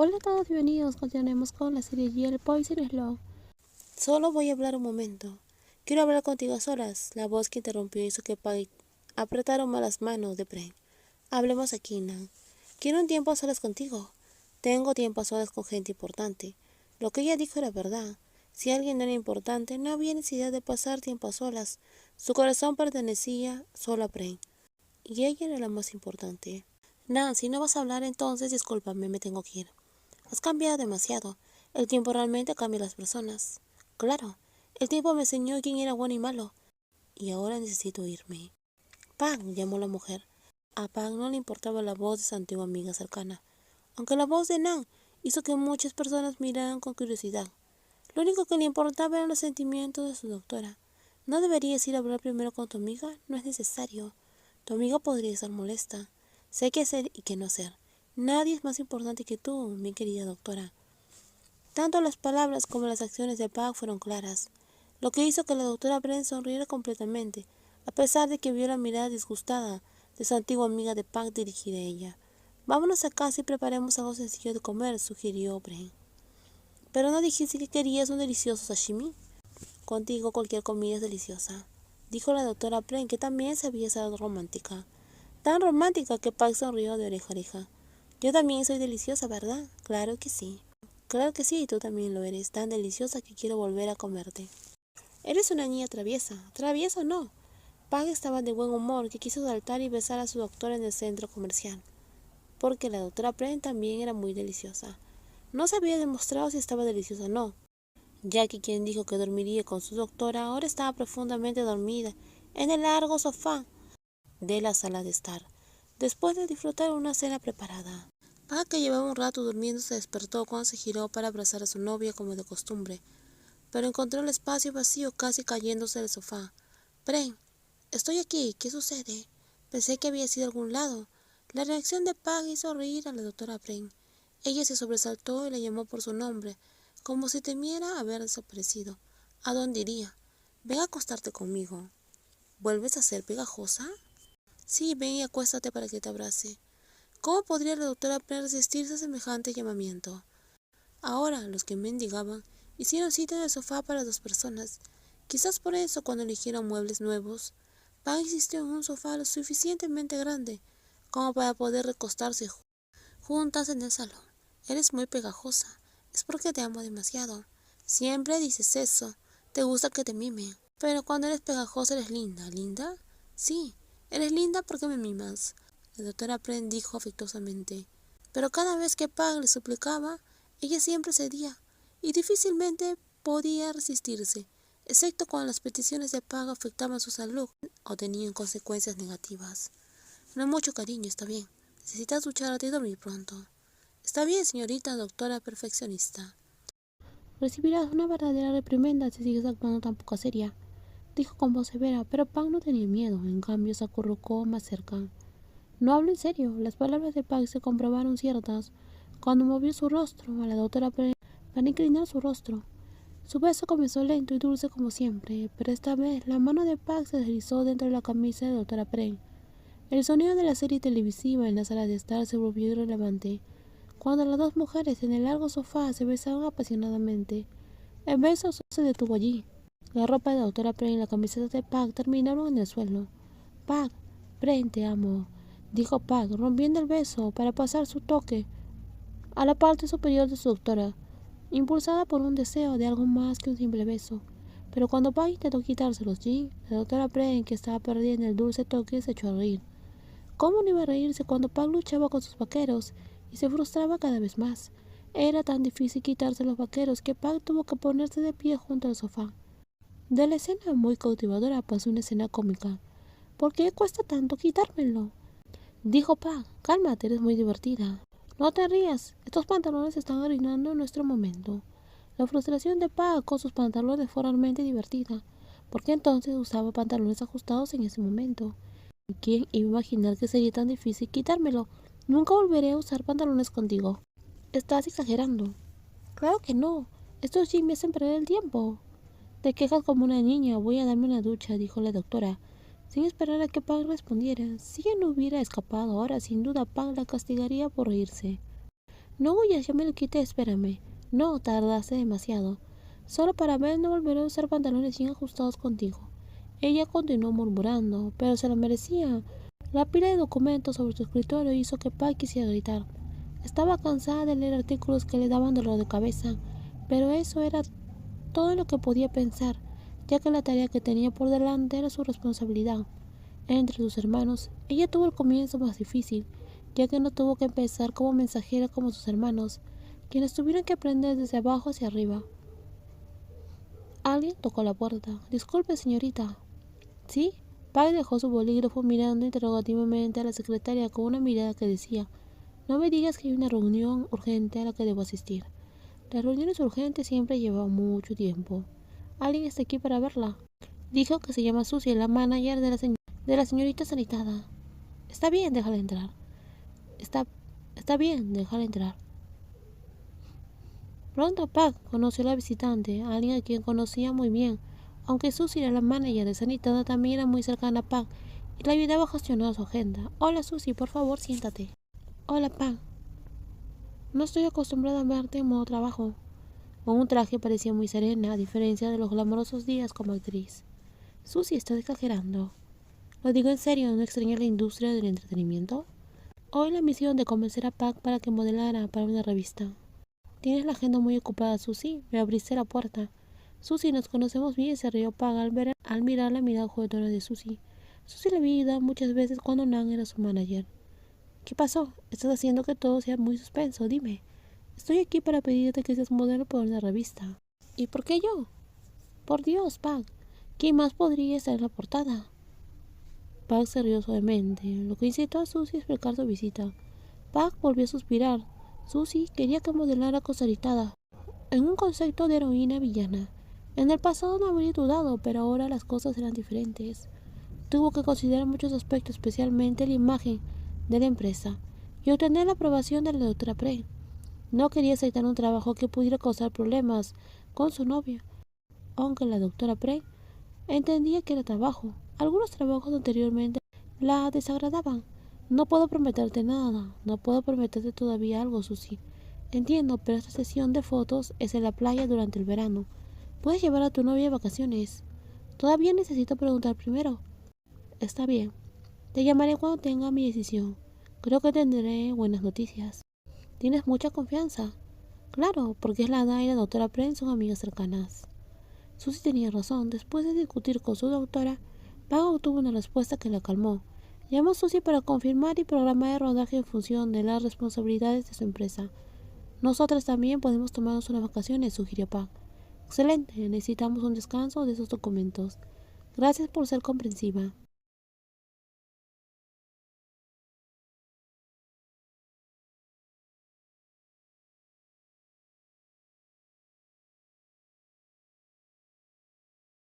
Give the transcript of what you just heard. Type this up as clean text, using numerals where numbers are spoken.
Hola a todos, bienvenidos. Continuemos con la serie y el Poison Slow. Solo voy a hablar un momento. Quiero hablar contigo a solas. La voz que interrumpió hizo que Paggy apretara más las manos de Pren. Hablemos aquí, Nan. Quiero un tiempo a solas contigo. Tengo tiempo a solas con gente importante. Lo que ella dijo era verdad. Si alguien no era importante, no había necesidad de pasar tiempo a solas. Su corazón pertenecía solo a Pren. Y ella era la más importante. Nan, si no vas a hablar entonces, discúlpame, me tengo que ir. Has cambiado demasiado. El tiempo realmente cambia a las personas. Claro, el tiempo me enseñó quién era bueno y malo. Y ahora necesito irme. Pan, llamó la mujer. A Pan no le importaba la voz de su antigua amiga cercana, aunque la voz de Nan hizo que muchas personas miraran con curiosidad. Lo único que le importaba eran los sentimientos de su doctora. ¿No deberías ir a hablar primero con tu amiga? No es necesario. Tu amiga podría estar molesta. Sé qué hacer y qué no hacer. Nadie es más importante que tú, mi querida doctora. Tanto las palabras como las acciones de Pag fueron claras, lo que hizo que la doctora Brent sonriera completamente, a pesar de que vio la mirada disgustada de su antigua amiga de Pag dirigida a ella. Vámonos a casa y preparemos algo sencillo de comer, sugirió Brent. Pero no dijiste que querías un delicioso sashimi. Contigo cualquier comida es deliciosa, dijo la doctora Brent, que también sabía ser romántica. Tan romántica que Pag sonrió de oreja a oreja. Yo también soy deliciosa, ¿verdad? Claro que sí. Claro que sí, tú también lo eres, tan deliciosa que quiero volver a comerte. Eres una niña traviesa. ¿Traviesa o no? Pag estaba de buen humor, que quiso saltar y besar a su doctora en el centro comercial, porque la doctora Brent también era muy deliciosa. No se había demostrado si estaba deliciosa o no, ya que quien dijo que dormiría con su doctora ahora estaba profundamente dormida en el largo sofá de la sala de estar, después de disfrutar una cena preparada. Pag, que llevaba un rato durmiendo, se despertó cuando se giró para abrazar a su novia como de costumbre, pero encontró el espacio vacío, casi cayéndose del sofá. Pren, estoy aquí, ¿qué sucede? Pensé que había sido a algún lado. La reacción de Pag hizo reír a la doctora Pren. Ella se sobresaltó y la llamó por su nombre, como si temiera haber desaparecido. ¿A dónde iría? Ven a acostarte conmigo. ¿Vuelves a ser pegajosa? Sí, ven y acuéstate para que te abrace. ¿Cómo podría la doctora Pren resistirse a semejante llamamiento? Ahora, los que mendigaban hicieron cita en el sofá para 2 personas. Quizás por eso, cuando eligieron muebles nuevos, Pag insistió en un sofá lo suficientemente grande como para poder recostarse juntas en el salón. Eres muy pegajosa. Es porque te amo demasiado. Siempre dices eso. Te gusta que te mimen. Pero cuando eres pegajosa eres linda. ¿Linda? Sí, eres linda porque me mimas. La doctora Pren dijo afectuosamente. Pero cada vez que Pag le suplicaba, ella siempre cedía, y difícilmente podía resistirse, excepto cuando las peticiones de Pag afectaban su salud o tenían consecuencias negativas. No hay mucho cariño, está bien. Necesitas ducharte y dormir pronto. Está bien, señorita doctora perfeccionista. Recibirás una verdadera reprimenda si sigues actuando tan poca seria, dijo con voz severa, pero Pag no tenía miedo, en cambio se acurrucó más cerca. No hablo en serio, las palabras de Pag se comprobaron ciertas cuando movió su rostro a la doctora para inclinar su rostro. Su beso comenzó lento y dulce como siempre, pero esta vez la mano de Pag se deslizó dentro de la camisa de doctora Pren. El sonido de la serie televisiva en la sala de estar se volvió irrelevante cuando las 2 mujeres en el largo sofá se besaban apasionadamente. El beso solo se detuvo allí. La ropa de doctora Pren y la camiseta de Pag terminaron en el suelo. Pag, Pren, te amo, dijo Pag, rompiendo el beso para pasar su toque a la parte superior de su doctora, impulsada por un deseo de algo más que un simple beso. Pero cuando Pag intentó quitarse los jeans, la doctora Pren, que estaba perdida en el dulce toque, se echó a reír. ¿Cómo no iba a reírse cuando Pag luchaba con sus vaqueros y se frustraba cada vez más? Era tan difícil quitarse los vaqueros que Pag tuvo que ponerse de pie junto al sofá. De la escena muy cautivadora pasó una escena cómica. ¿Por qué cuesta tanto quitármelo?, dijo Pag. Cálmate, eres muy divertida. No te rías, estos pantalones están arruinando nuestro momento. La frustración de Pag con sus pantalones fue realmente divertida, porque entonces usaba pantalones ajustados en ese momento. ¿Y quién iba a imaginar que sería tan difícil quitármelo? Nunca volveré a usar pantalones contigo. Estás exagerando. Claro que no. Estos jeans me hacen perder el tiempo. Te quejas como una niña. Voy a darme una ducha, dijo la doctora, sin esperar a que Pag respondiera. Si ella no hubiera escapado ahora, sin duda Pag la castigaría por reírse. No huyas, yo me lo quité, espérame. No, tardaste demasiado. Solo para ver no volveré a usar pantalones bien ajustados contigo. Ella continuó murmurando, pero se lo merecía. La pila de documentos sobre su escritorio hizo que Pai quisiera gritar. Estaba cansada de leer artículos que le daban dolor de cabeza, pero eso era todo lo que podía pensar, ya que la tarea que tenía por delante era su responsabilidad. Entre sus hermanos, ella tuvo el comienzo más difícil, ya que no tuvo que empezar como mensajera como sus hermanos, quienes tuvieron que aprender desde abajo hacia arriba. Alguien tocó la puerta. Disculpe, señorita. ¿Sí? Pai dejó su bolígrafo mirando interrogativamente a la secretaria con una mirada que decía: no me digas que hay una reunión urgente a la que debo asistir. Las reuniones urgentes siempre llevan mucho tiempo. Alguien está aquí para verla. Dijo que se llama Susie, la manager de la señorita Sanitada. Está bien, déjala entrar. Está bien, déjala entrar. Pronto Pac conoció a la visitante, alguien a quien conocía muy bien. Aunque Susie era la manager de Sanitada, también era muy cercana a Pac y le ayudaba a gestionar su agenda. Hola Susie, por favor, siéntate. Hola Pac. No estoy acostumbrada a verte en modo trabajo. Con un traje parecía muy serena, a diferencia de los glamorosos días como actriz. Susie, estás exagerando. Lo digo en serio, ¿no extrañas la industria del entretenimiento? Hoy la misión de convencer a Pac para que modelara para una revista. Tienes la agenda muy ocupada, Susie. Me abriste la puerta. Susie, nos conocemos bien, se rió Pac al mirar la mirada juguetona de Susie. Susie le había ayudado muchas veces cuando Nan era su manager. ¿Qué pasó? Estás haciendo que todo sea muy suspenso, dime. Estoy aquí para pedirte que seas modelo para una revista. ¿Y por qué yo? Por Dios, Pac. ¿Quién más podría estar en la portada? Pac se rió suavemente, lo que incitó a Susie a explicar su visita. Pac volvió a suspirar. Susie quería que modelara cosa irritada, en un concepto de heroína villana. En el pasado no habría dudado, pero ahora las cosas eran diferentes. Tuvo que considerar muchos aspectos, especialmente la imagen de la empresa, y obtener la aprobación de la doctora Prey. No quería aceptar un trabajo que pudiera causar problemas con su novia, aunque la doctora Prey entendía que era trabajo. Algunos trabajos anteriormente la desagradaban. No puedo prometerte nada, no puedo prometerte todavía algo, Susie. Entiendo, pero esta sesión de fotos es en la playa durante el verano. Puedes llevar a tu novia de vacaciones. Todavía necesito preguntar primero. Está bien. Te llamaré cuando tenga mi decisión. Creo que tendré buenas noticias. ¿Tienes mucha confianza? Claro, porque es la Ada y la doctora Pren son amigas cercanas. Susie tenía razón. Después de discutir con su doctora, Pac obtuvo una respuesta que la calmó. Llamó a Susie para confirmar y programar el rodaje en función de las responsabilidades de su empresa. Nosotras también podemos tomarnos unas vacaciones, sugirió Pac. Excelente, necesitamos un descanso de esos documentos. Gracias por ser comprensiva.